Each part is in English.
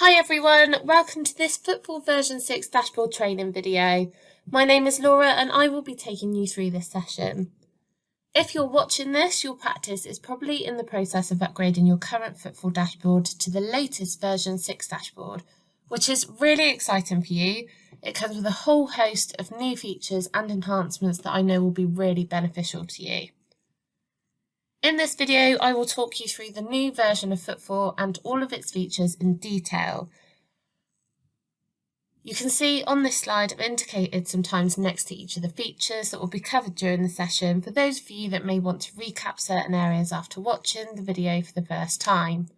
Hi everyone, welcome to this FootFall version 6 dashboard training video. My name is Laura and I will be taking you through this session. If you're watching this, your practice is probably in the process of upgrading your current FootFall dashboard to the latest version 6 dashboard, which is really exciting for you. It comes with a whole host of new features and enhancements that I know will be really beneficial to you. In this video, I will talk you through the new version of FootFall and all of its features in detail. You can see on this slide I've indicated some times next to each of the features that will be covered during the session for those of you that may want to recap certain areas after watching the video for the first time.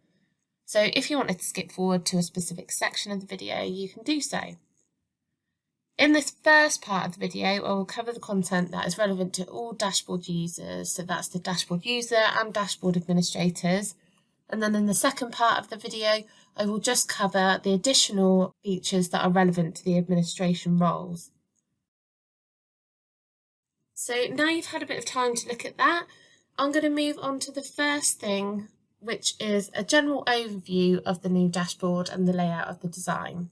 So if you wanted to skip forward to a specific section of the video, you can do so. In this first part of the video, I will cover the content that is relevant to all dashboard users, so that's the dashboard user and dashboard administrators. And then in the second part of the video, I will just cover the additional features that are relevant to the administration roles. So now you've had a bit of time to look at that, I'm going to move on to the first thing, which is a general overview of the new dashboard and the layout of the design.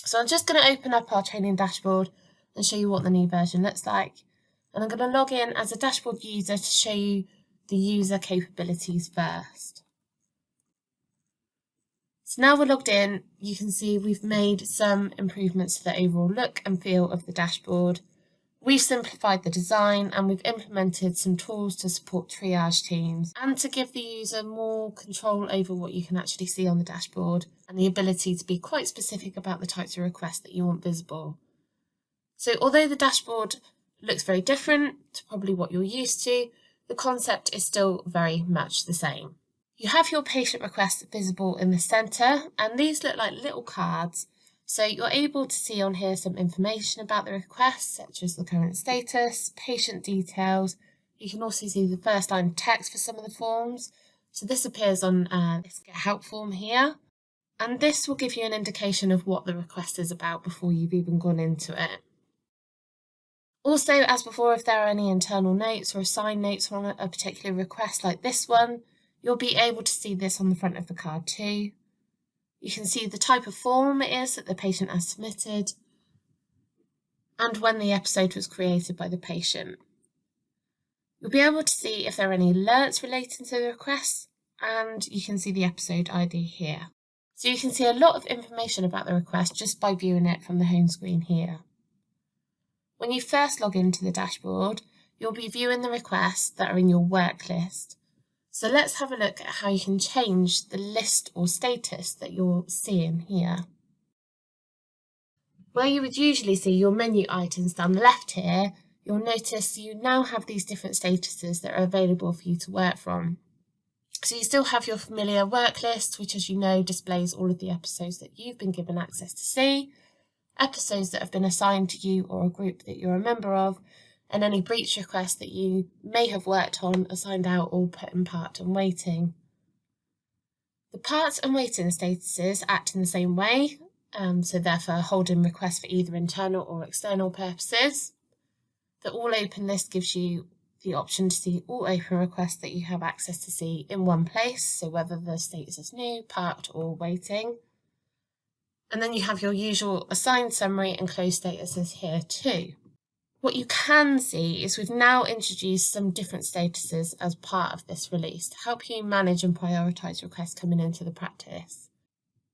So I'm just going to open up our training dashboard and show you what the new version looks like. And I'm going to log in as a dashboard user to show you the user capabilities first. So now we're logged in, you can see we've made some improvements to the overall look and feel of the dashboard. We've simplified the design and we've implemented some tools to support triage teams and to give the user more control over what you can actually see on the dashboard and the ability to be quite specific about the types of requests that you want visible. So although the dashboard looks very different to probably what you're used to, the concept is still very much the same. You have your patient requests visible in the centre, and these look like little cards. So you're able to see on here some information about the request, such as the current status, patient details. You can also see the first line of text for some of the forms. So this appears on this Get Help form here. And this will give you an indication of what the request is about before you've even gone into it. Also, as before, if there are any internal notes or assigned notes on a particular request like this one, you'll be able to see this on the front of the card too. You can see the type of form it is that the patient has submitted and when the episode was created by the patient. You'll be able to see if there are any alerts relating to the request, and you can see the episode ID here. So you can see a lot of information about the request just by viewing it from the home screen here. When you first log into the dashboard, you'll be viewing the requests that are in your work list. So let's have a look at how you can change the list or status that you're seeing here. Where you would usually see your menu items down the left here, you'll notice you now have these different statuses that are available for you to work from. So you still have your familiar work list, which as you know displays all of the episodes that you've been given access to see, episodes that have been assigned to you or a group that you're a member of, and any breach requests that you may have worked on, assigned out or put in part and waiting. The part and waiting statuses act in the same way, so therefore holding requests for either internal or external purposes. The all open list gives you the option to see all open requests that you have access to see in one place, so whether the status is new, parked or waiting. And then you have your usual assigned summary and closed statuses here too. What you can see is we've now introduced some different statuses as part of this release to help you manage and prioritise requests coming into the practice.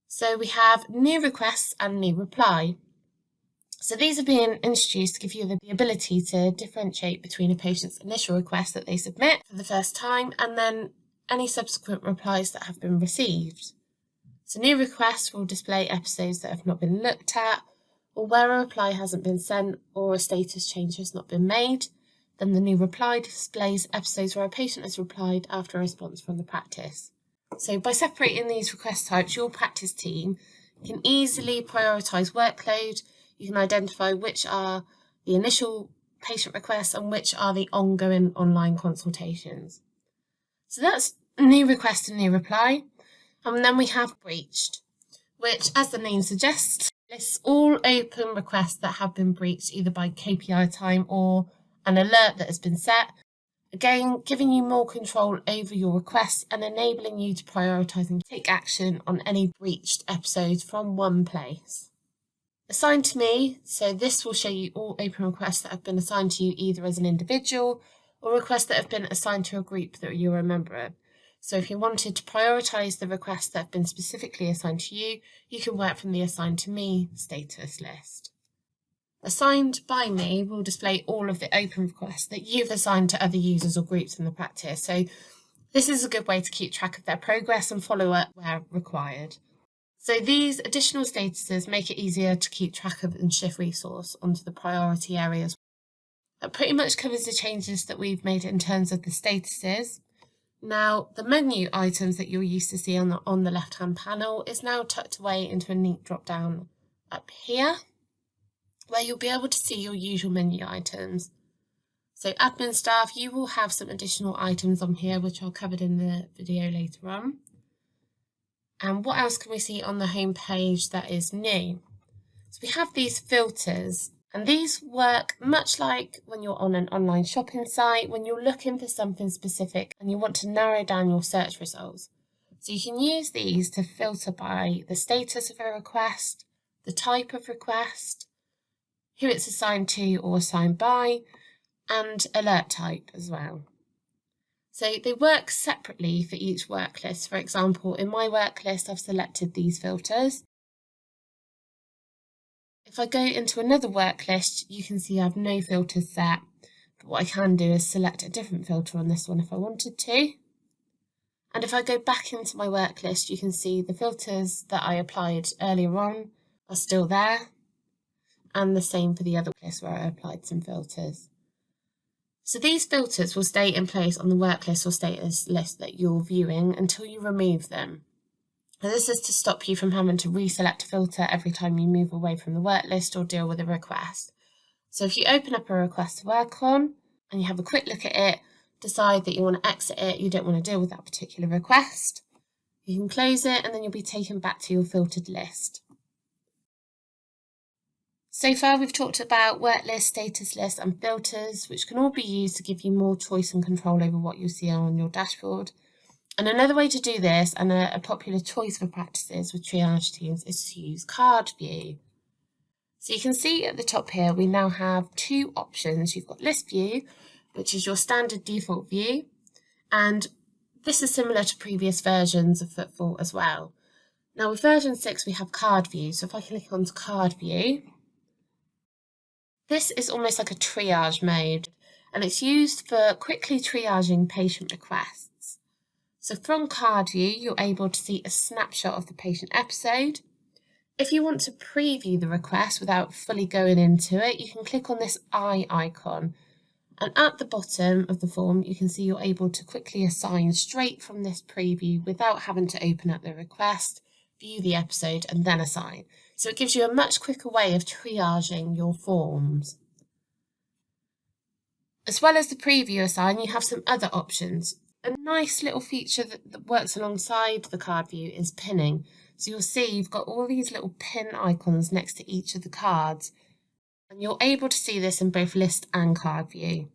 So we have new requests and new reply. So these are being introduced to give you the ability to differentiate between a patient's initial request that they submit for the first time and then any subsequent replies that have been received. So new requests will display episodes that have not been looked at, or where a reply hasn't been sent or a status change has not been made. Then the new reply displays episodes where a patient has replied after a response from the practice. So by separating these request types, your practice team can easily prioritise workload. You can identify which are the initial patient requests and which are the ongoing online consultations. So that's new request and new reply. And then we have breached, which, as the name suggests, lists all open requests that have been breached either by KPI time or an alert that has been set. Again, giving you more control over your requests and enabling you to prioritise and take action on any breached episodes from one place. Assigned to me, so this will show you all open requests that have been assigned to you either as an individual or requests that have been assigned to a group that you're a member of. So if you wanted to prioritise the requests that have been specifically assigned to you, you can work from the Assigned to Me status list. Assigned by me will display all of the open requests that you've assigned to other users or groups in the practice. So this is a good way to keep track of their progress and follow up where required. So these additional statuses make it easier to keep track of and shift resource onto the priority areas. That pretty much covers the changes that we've made in terms of the statuses. Now, the menu items that you're used to see on the left-hand panel is now tucked away into a neat drop-down up here, where you'll be able to see your usual menu items. So admin staff, you will have some additional items on here, which are covered in the video later on. And what else can we see on the home page that is new? So we have these filters, and these work much like when you're on an online shopping site, when you're looking for something specific and you want to narrow down your search results. So you can use these to filter by the status of a request, the type of request, who it's assigned to or assigned by, and alert type as well. So they work separately for each work list. For example, in my work list, I've selected these filters. If I go into another work list, you can see I have no filters set. But what I can do is select a different filter on this one if I wanted to. And if I go back into my work list, you can see the filters that I applied earlier on are still there. And the same for the other list where I applied some filters. So these filters will stay in place on the work list or status list that you're viewing until you remove them. Now this is to stop you from having to reselect a filter every time you move away from the work list or deal with a request. So if you open up a request to work on and you have a quick look at it, decide that you want to exit it, you don't want to deal with that particular request, you can close it and then you'll be taken back to your filtered list. So far we've talked about work lists, status lists and filters, which can all be used to give you more choice and control over what you see on your dashboard. And another way to do this, and a popular choice for practices with triage teams, is to use card view. So you can see at the top here we now have two options. You've got list view, which is your standard default view, and this is similar to previous versions of FootFall as well. Now with version 6 we have card view, so if I click onto card view, this is almost like a triage mode, and it's used for quickly triaging patient requests. So from card view, you're able to see a snapshot of the patient episode. If you want to preview the request without fully going into it, you can click on this eye icon. And at the bottom of the form, you can see you're able to quickly assign straight from this preview without having to open up the request, view the episode, and then assign. So it gives you a much quicker way of triaging your forms. As well as the preview assign, you have some other options. A nice little feature that works alongside the card view is pinning. So you'll see you've got all these little pin icons next to each of the cards, and you're able to see this in both list and card view.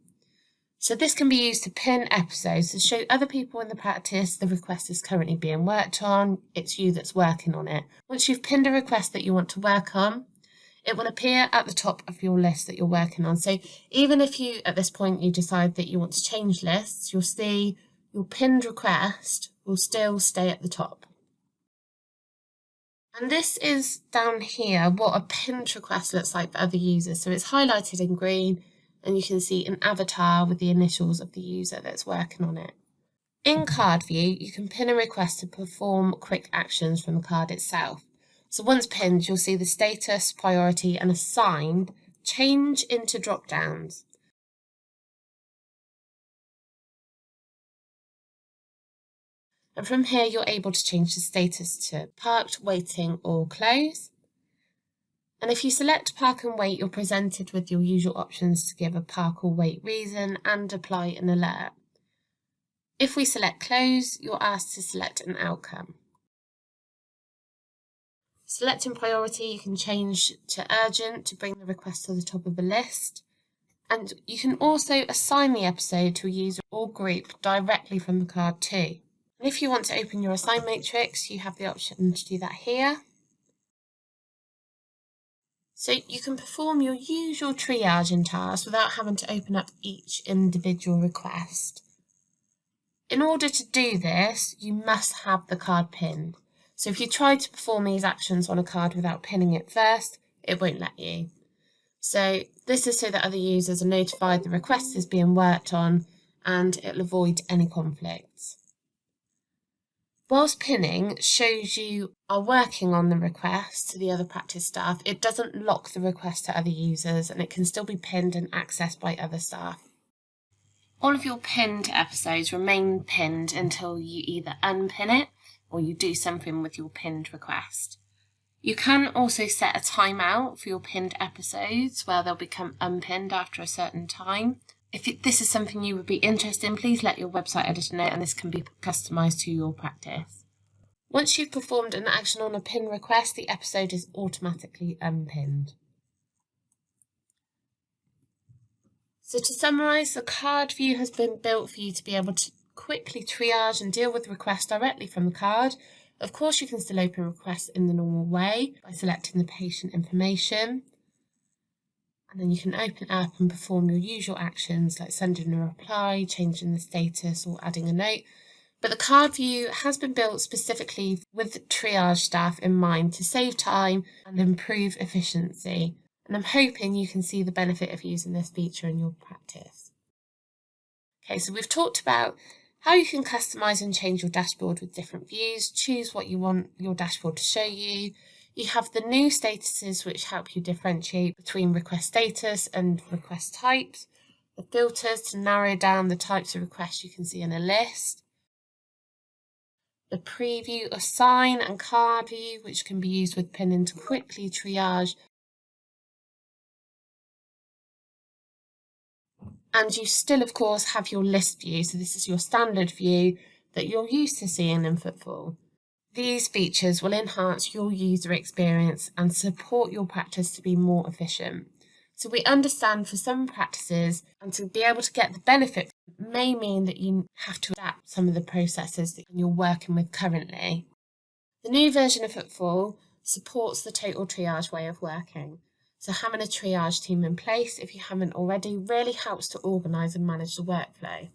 So this can be used to pin episodes to show other people in the practice the request is currently being worked on, it's you that's working on it. Once you've pinned a request that you want to work on, it will appear at the top of your list that you're working on. So even if you, at this point, you decide that you want to change lists, you'll see your pinned request will still stay at the top. And this is down here what a pinned request looks like for other users. So it's highlighted in green, and you can see an avatar with the initials of the user that's working on it. In card view, you can pin a request to perform quick actions from the card itself. So once pinned, you'll see the status, priority, and assigned change into drop-downs. And from here, you're able to change the status to parked, waiting, or close. And if you select park and wait, you're presented with your usual options to give a park or wait reason and apply an alert. If we select close, you're asked to select an outcome. Selecting priority, you can change to urgent to bring the request to the top of the list. And you can also assign the episode to a user or group directly from the card too. And if you want to open your assign matrix, you have the option to do that here. So you can perform your usual triaging tasks without having to open up each individual request. In order to do this, you must have the card pinned. So if you try to perform these actions on a card without pinning it first, it won't let you. So this is so that other users are notified the request is being worked on and it'll avoid any conflicts. Whilst pinning shows you are working on the request to the other practice staff, it doesn't lock the request to other users and it can still be pinned and accessed by other staff. All of your pinned episodes remain pinned until you either unpin it or you do something with your pinned request. You can also set a timeout for your pinned episodes where they'll become unpinned after a certain time. If this is something you would be interested in, please let your website editor know and this can be customised to your practice. Once you've performed an action on a pin request, the episode is automatically unpinned. So to summarise, the card view has been built for you to be able to quickly triage and deal with requests directly from the card. Of course, you can still open requests in the normal way by selecting the patient information. And then you can open it up and perform your usual actions like sending a reply, changing the status or adding a note. But the card view has been built specifically with triage staff in mind to save time and improve efficiency. And I'm hoping you can see the benefit of using this feature in your practice. Okay, so we've talked about how you can customise and change your dashboard with different views, choose what you want your dashboard to show you. You have the new statuses which help you differentiate between request status and request types, the filters to narrow down the types of requests you can see in a list, the preview, assign and card view which can be used with pinning to quickly triage. And you still, of course, have your list view. So this is your standard view that you're used to seeing in FootFall. These features will enhance your user experience and support your practice to be more efficient. So we understand for some practices, and to be able to get the benefit may mean that you have to adapt some of the processes that you're working with currently. The new version of FootFall supports the total triage way of working. So having a triage team in place, if you haven't already, really helps to organise and manage the workflow.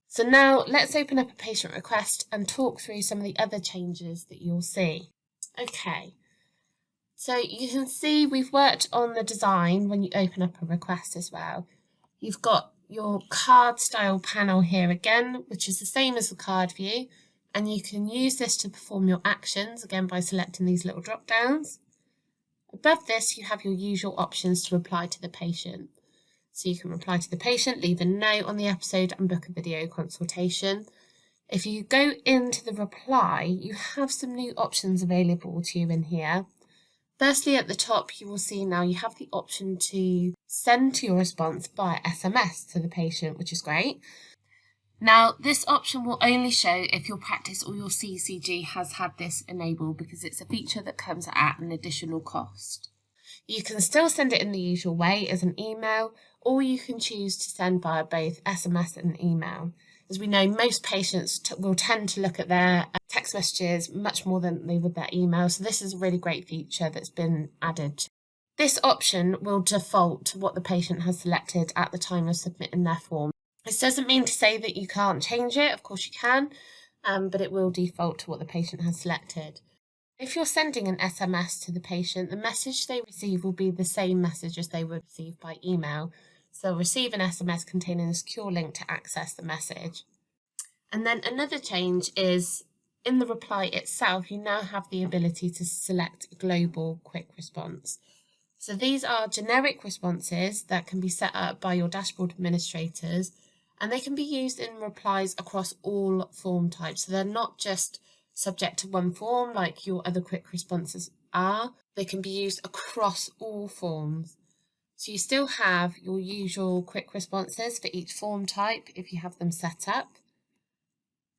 So now let's open up a patient request and talk through some of the other changes that you'll see. Okay, so you can see we've worked on the design when you open up a request as well. You've got your card style panel here again, which is the same as the card view, and you can use this to perform your actions, again by selecting these little drop downs. Above this, you have your usual options to reply to the patient. So you can reply to the patient, leave a note on the episode and book a video consultation. If you go into the reply, you have some new options available to you in here. Firstly, at the top, you will see now you have the option to send your response via SMS to the patient, which is great. Now, this option will only show if your practice or your CCG has had this enabled because it's a feature that comes at an additional cost. You can still send it in the usual way as an email, or you can choose to send via both SMS and email. As we know, most patients will tend to look at their text messages much more than they would their email, so this is a really great feature that's been added. This option will default to what the patient has selected at the time of submitting their form. This doesn't mean to say that you can't change it, of course you can, but it will default to what the patient has selected. If you're sending an SMS to the patient, the message they receive will be the same message as they would receive by email. So they'll receive an SMS containing a secure link to access the message. And then another change is in the reply itself, you now have the ability to select a global quick response. So these are generic responses that can be set up by your dashboard administrators, and they can be used in replies across all form types. So they're not just subject to one form like your other quick responses are. They can be used across all forms. So you still have your usual quick responses for each form type if you have them set up.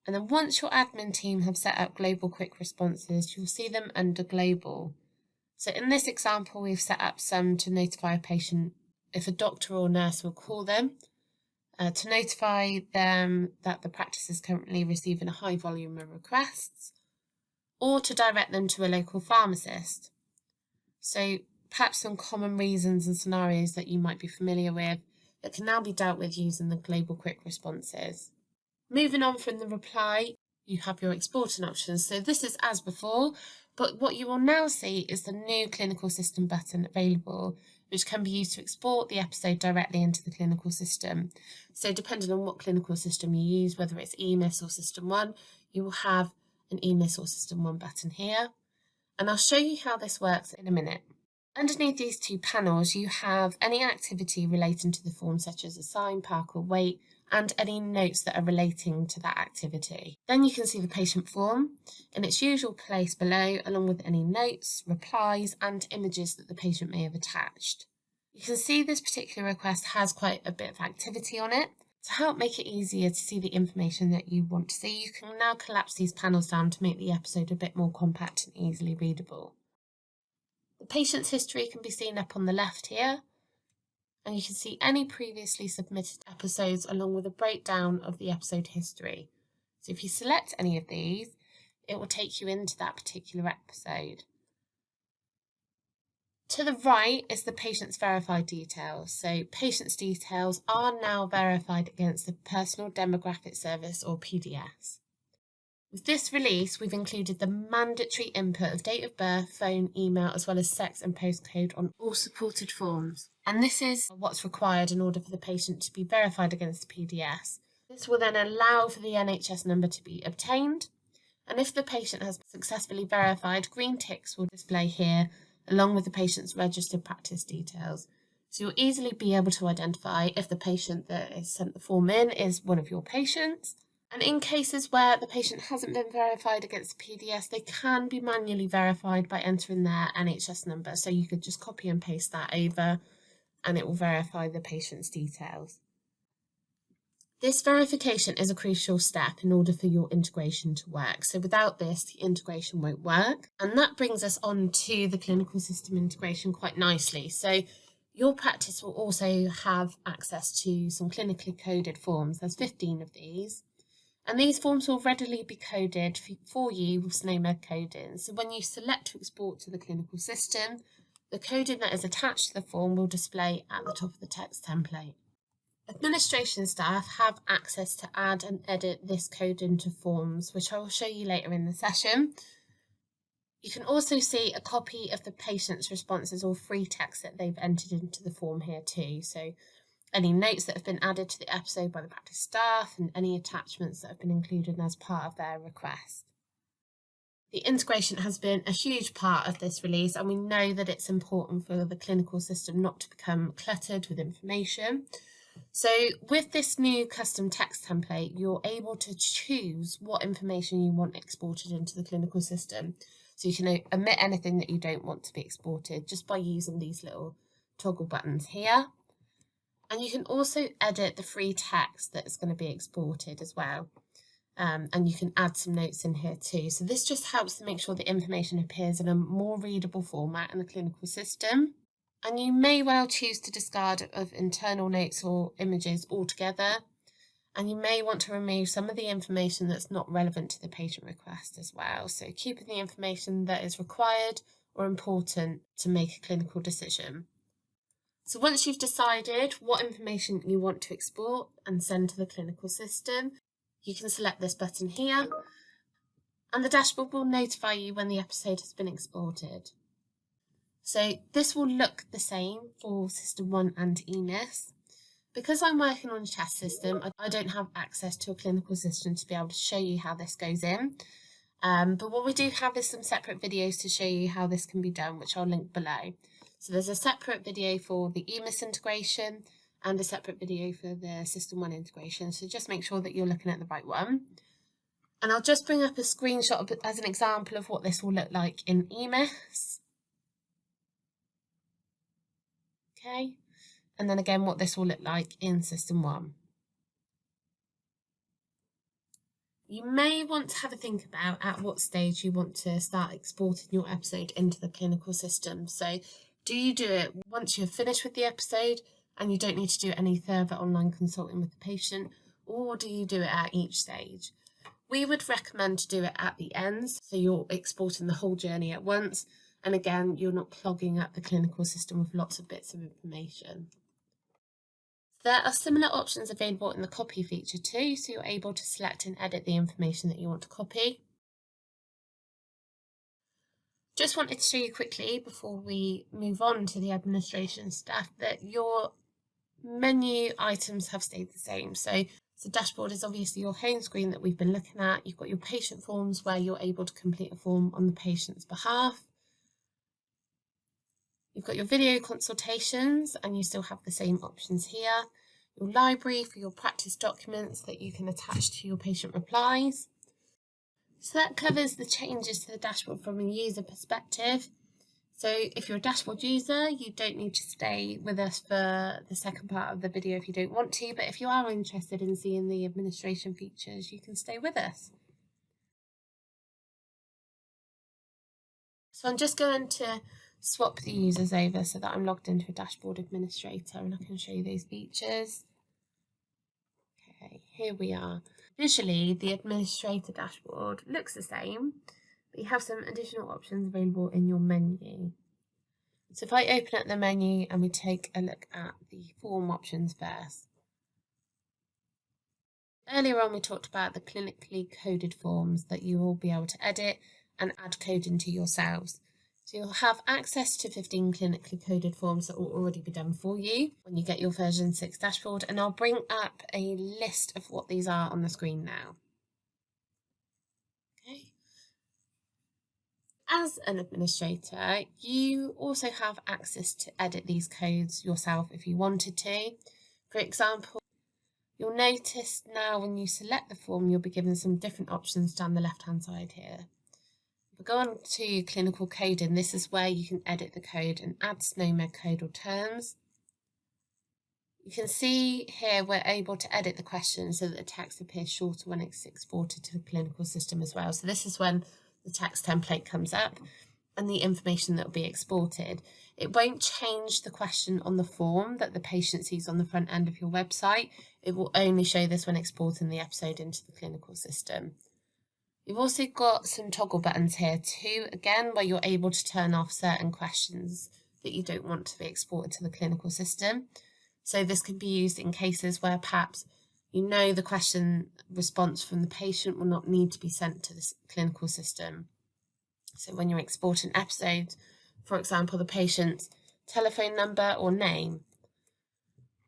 And then once your admin team have set up global quick responses, you'll see them under global. So in this example, we've set up some to notify a patient if a doctor or nurse will call them to notify them that the practice is currently receiving a high volume of requests, or to direct them to a local pharmacist. So perhaps some common reasons and scenarios that you might be familiar with that can now be dealt with using the global quick responses. Moving on from the reply, you have your exporting options. So this is as before, but what you will now see is the new clinical system button available, which can be used to export the episode directly into the clinical system. So depending on what clinical system you use, whether it's EMIS or SystmOne, you will have an EMIS or SystmOne button here. And I'll show you how this works in a minute. Underneath these two panels, you have any activity relating to the form, such as assign, park or wait, and any notes that are relating to that activity. Then you can see the patient form in its usual place below, along with any notes, replies, and images that the patient may have attached. You can see this particular request has quite a bit of activity on it. To help make it easier to see the information that you want to see, you can now collapse these panels down to make the episode a bit more compact and easily readable. The patient's history can be seen up on the left here, and you can see any previously submitted episodes along with a breakdown of the episode history. So if you select any of these, it will take you into that particular episode. To the right is the patient's verified details. So patient's details are now verified against the Personal Demographic Service, or PDS. With this release, we've included the mandatory input of date of birth, phone, email, as well as sex and postcode on all supported forms. And this is what's required in order for the patient to be verified against the PDS. This will then allow for the NHS number to be obtained. And if the patient has successfully verified, green ticks will display here, along with the patient's registered practice details. So you'll easily be able to identify if the patient that has sent the form in is one of your patients. And in cases where the patient hasn't been verified against the PDS, they can be manually verified by entering their NHS number. So you could just copy and paste that over and it will verify the patient's details. This verification is a crucial step in order for your integration to work. So without this, the integration won't work. And that brings us on to the clinical system integration quite nicely. So your practice will also have access to some clinically coded forms. There's 15 of these. And these forms will readily be coded for you with SNOMED coding. So when you select to export to the clinical system, the coding that is attached to the form will display at the top of the text template. Administration staff have access to add and edit this code into forms, which I will show you later in the session. You can also see a copy of the patient's responses or free text that they've entered into the form here too. So any notes that have been added to the episode by the practice staff and any attachments that have been included as part of their request. The integration has been a huge part of this release, and we know that it's important for the clinical system not to become cluttered with information. So with this new custom text template, you're able to choose what information you want exported into the clinical system. So you can omit anything that you don't want to be exported just by using these little toggle buttons here. And you can also edit the free text that's going to be exported as well. And you can add some notes in here too. So this just helps to make sure the information appears in a more readable format in the clinical system. And you may well choose to discard of internal notes or images altogether. And you may want to remove some of the information that's not relevant to the patient request as well. So keeping the information that is required or important to make a clinical decision. So once you've decided what information you want to export and send to the clinical system, you can select this button here, and the dashboard will notify you when the episode has been exported. So this will look the same for SystmOne and EMIS. Because I'm working on a chest system, I don't have access to a clinical system to be able to show you how this goes in. But what we do have is some separate videos to show you how this can be done, which I'll link below. So there's a separate video for the EMIS integration and a separate video for the SystmOne integration. So just make sure that you're looking at the right one. And I'll just bring up a screenshot as an example of what this will look like in EMIS. Okay. And then again, what this will look like in SystmOne. You may want to have a think about at what stage you want to start exporting your episode into the clinical system. So do you do it once you're finished with the episode, and you don't need to do any further online consulting with the patient, or do you do it at each stage? We would recommend to do it at the ends, so you're exporting the whole journey at once, and again, you're not clogging up the clinical system with lots of bits of information. There are similar options available in the copy feature too, so you're able to select and edit the information that you want to copy. Just wanted to show you quickly before we move on to the administration stuff that your menu items have stayed the same. So the dashboard is obviously your home screen that we've been looking at. You've got your patient forms where you're able to complete a form on the patient's behalf. You've got your video consultations and you still have the same options here. Your library for your practice documents that you can attach to your patient replies. So that covers the changes to the dashboard from a user perspective. So if you're a dashboard user, you don't need to stay with us for the second part of the video if you don't want to, but if you are interested in seeing the administration features, you can stay with us. So I'm just going to swap the users over so that I'm logged into a dashboard administrator and I can show you those features. Okay, here we are. Visually, the administrator dashboard looks the same, but you have some additional options available in your menu. So if I open up the menu and we take a look at the form options first. Earlier on we talked about the clinically coded forms that you will be able to edit and add code into yourselves. So you'll have access to 15 clinically coded forms that will already be done for you when you get your version 6 dashboard, and I'll bring up a list of what these are on the screen now. Okay. As an administrator, you also have access to edit these codes yourself if you wanted to. For example, you'll notice now when you select the form, you'll be given some different options down the left-hand side here. If we go on to clinical coding, this is where you can edit the code and add SNOMED code or terms. You can see here we're able to edit the question so that the text appears shorter when it's exported to the clinical system as well. So this is when the text template comes up and the information that will be exported. It won't change the question on the form that the patient sees on the front end of your website. It will only show this when exporting the episode into the clinical system. You've also got some toggle buttons here too, again, where you're able to turn off certain questions that you don't want to be exported to the clinical system. So this can be used in cases where perhaps you know the question response from the patient will not need to be sent to the clinical system. So when you're exporting episodes, for example, the patient's telephone number or name.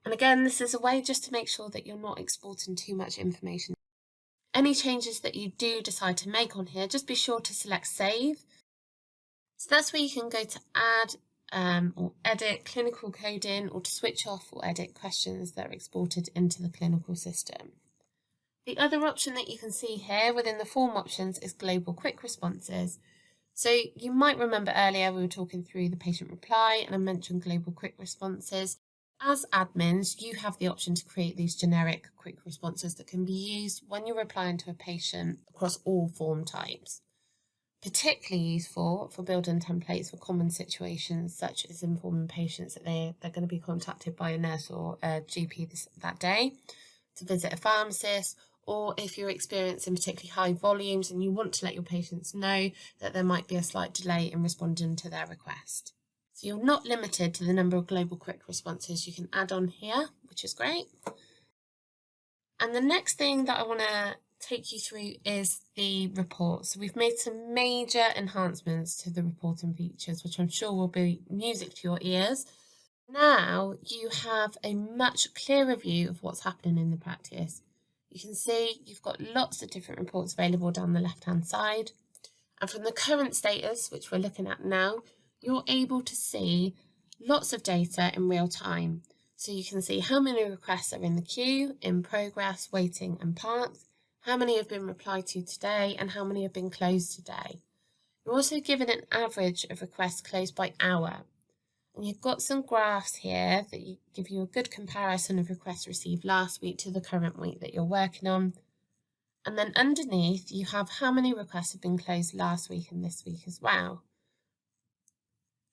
And again, this is a way just to make sure that you're not exporting too much information. Any changes that you do decide to make on here, just be sure to select Save. So that's where you can go to add or edit clinical coding, or to switch off or edit questions that are exported into the clinical system. The other option that you can see here within the form options is Global Quick Responses. So you might remember earlier we were talking through the patient reply and I mentioned Global Quick Responses. As admins, you have the option to create these generic quick responses that can be used when you're replying to a patient across all form types. Particularly useful for building templates for common situations, such as informing patients that they're going to be contacted by a nurse or a GP that day to visit a pharmacist, or if you're experiencing particularly high volumes and you want to let your patients know that there might be a slight delay in responding to their request. So you're not limited to the number of global quick responses you can add on here, which is great. And the next thing that I want to take you through is the reports. So we've made some major enhancements to the reporting features, which I'm sure will be music to your ears. Now you have a much clearer view of what's happening in the practice. You can see you've got lots of different reports available down the left-hand side. And from the current status, which we're looking at now, you're able to see lots of data in real time. So you can see how many requests are in the queue, in progress, waiting and parked, how many have been replied to today, and how many have been closed today. You're also given an average of requests closed by hour. And you've got some graphs here that give you a good comparison of requests received last week to the current week that you're working on. And then underneath, you have how many requests have been closed last week and this week as well.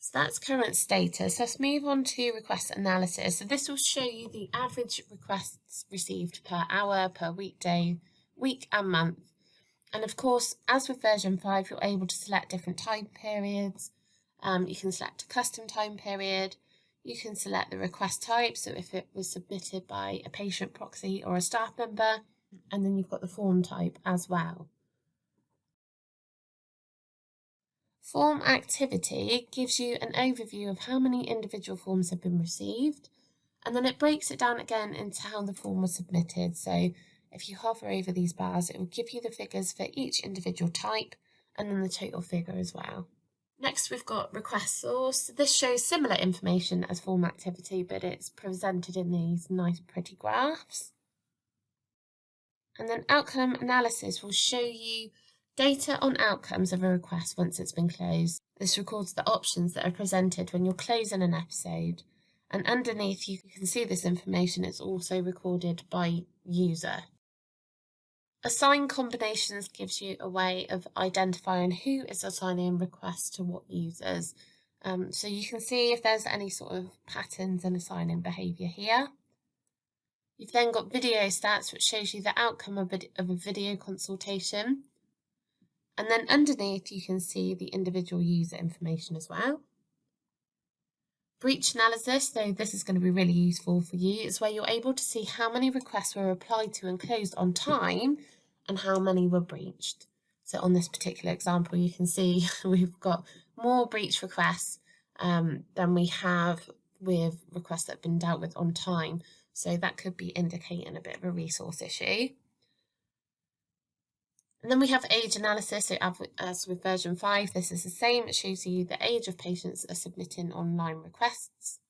So that's current status. Let's move on to request analysis. So this will show you the average requests received per hour, per weekday, week and month. And of course, as with version 5, you're able to select different time periods. You can select a custom time period. You can select the request type, so if it was submitted by a patient proxy or a staff member, and then you've got the form type as well. Form activity gives you an overview of how many individual forms have been received, and then it breaks it down again into how the form was submitted. So if you hover over these bars, it will give you the figures for each individual type and then the total figure as well. Next, we've got request source. This shows similar information as form activity, but it's presented in these nice pretty graphs. And then outcome analysis will show you data on outcomes of a request once it's been closed. This records the options that are presented when you're closing an episode. And underneath you can see this information is also recorded by user. Assign combinations gives you a way of identifying who is assigning requests to what users. So you can see if there's any sort of patterns in assigning behaviour here. You've then got video stats, which shows you the outcome of a video consultation. And then underneath you can see the individual user information as well. Breach analysis, so this is going to be really useful for you, is where you're able to see how many requests were replied to and closed on time and how many were breached. So on this particular example, you can see we've got more breach requests than we have with requests that have been dealt with on time. So that could be indicating a bit of a resource issue. And then we have age analysis. So as with version 5, this is the same. It shows you the age of patients that are submitting online requests.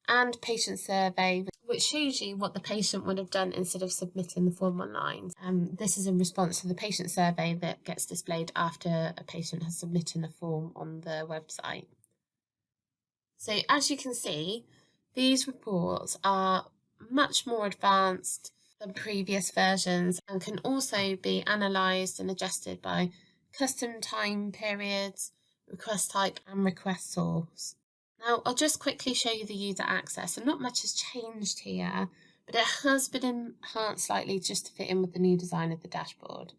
And patient survey, which shows you what the patient would have done instead of submitting the form online. This is in response to the patient survey that gets displayed after a patient has submitted a form on the website. So as you can see, these reports are much more advanced than previous versions and can also be analysed and adjusted by custom time periods, request type and request source. Now I'll just quickly show you the user access, and not much has changed here, but it has been enhanced slightly just to fit in with the new design of the dashboard.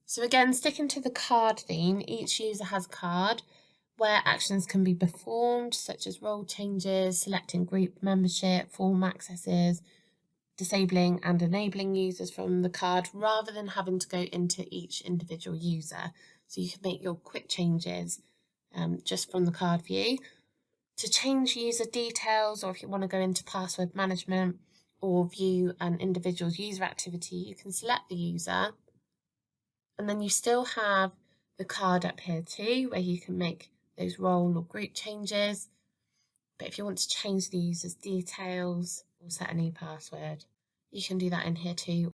So again, sticking to the card theme, each user has a card where actions can be performed, such as role changes, selecting group membership, form accesses, disabling and enabling users from the card rather than having to go into each individual user. So you can make your quick changes just from the card view. To change user details, or if you want to go into password management or view an individual's user activity, you can select the user. And then you still have the card up here too, where you can make those role or group changes. But if you want to change the user's details or set a new password, you can do that in here too.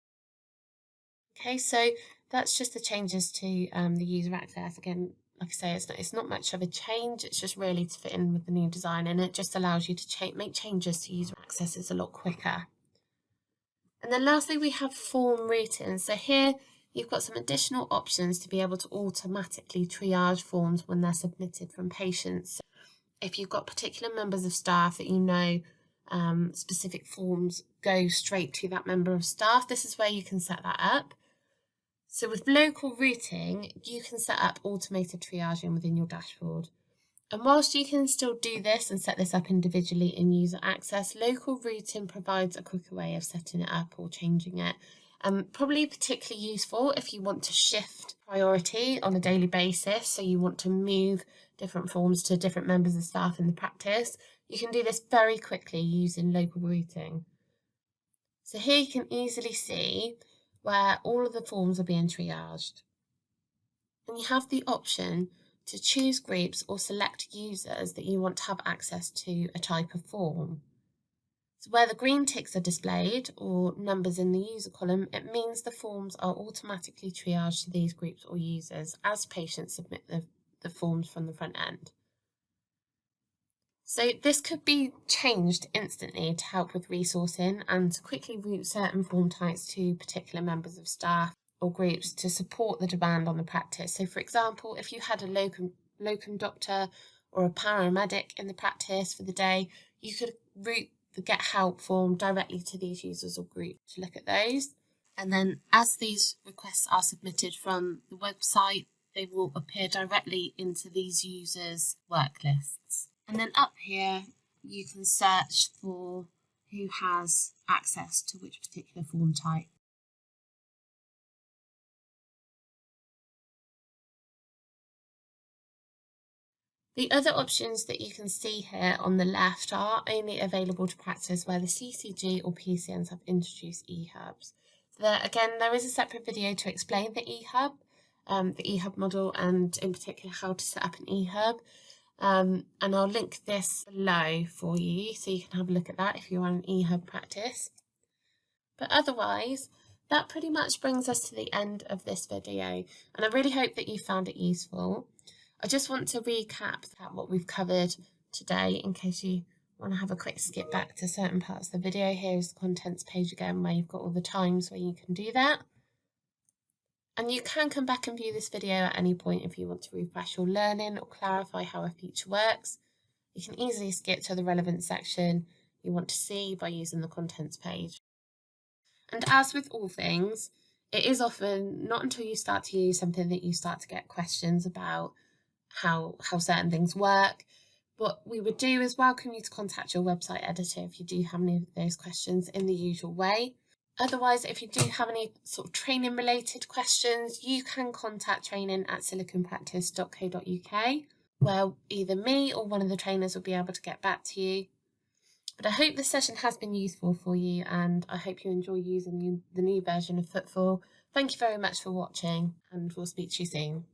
Okay, so that's just the changes to the user access. Again, like I say, it's not much of a change. It's just really to fit in with the new design, and it just allows you to make changes to user accesses a lot quicker. And then lastly, we have form routing. So here you've got some additional options to be able to automatically triage forms when they're submitted from patients. If you've got particular members of staff that you know specific forms go straight to that member of staff, this is where you can set that up. So with local routing, you can set up automated triaging within your dashboard. And whilst you can still do this and set this up individually in user access, local routing provides a quicker way of setting it up or changing it. Probably particularly useful if you want to shift priority on a daily basis. So you want to move different forms to different members of staff in the practice. You can do this very quickly using local routing. So here you can easily see where all of the forms are being triaged. And you have the option to choose groups or select users that you want to have access to a type of form. So where the green ticks are displayed, or numbers in the user column, it means the forms are automatically triaged to these groups or users as patients submit the forms from the front end. So this could be changed instantly to help with resourcing and to quickly route certain form types to particular members of staff or groups to support the demand on the practice. So for example, if you had a locum doctor or a paramedic in the practice for the day, you could route the Get Help form directly to these users or groups to look at those. And then as these requests are submitted from the website, they will appear directly into these users' work lists. And then up here, you can search for who has access to which particular form type. The other options that you can see here on the left are only available to practice where the CCG or PCNs have introduced eHubs. So there is a separate video to explain the eHub model, and in particular how to set up an eHub. And I'll link this below for you so you can have a look at that if you're on an eHub practice. But otherwise, that pretty much brings us to the end of this video, and I really hope that you found it useful. I just want to recap what we've covered today in case you want to have a quick skip back to certain parts of the video. Here's the contents page again where you've got all the times where you can do that. And you can come back and view this video at any point if you want to refresh your learning or clarify how a feature works. You can easily skip to the relevant section you want to see by using the contents page. And as with all things, it is often not until you start to use something that you start to get questions about how certain things work. What we would do is welcome you to contact your website editor if you do have any of those questions in the usual way. Otherwise, if you do have any sort of training related questions, you can contact training@siliconpractice.co.uk, where either me or one of the trainers will be able to get back to you. But I hope this session has been useful for you, and I hope you enjoy using the new version of FootFall. Thank you very much for watching, and we'll speak to you soon.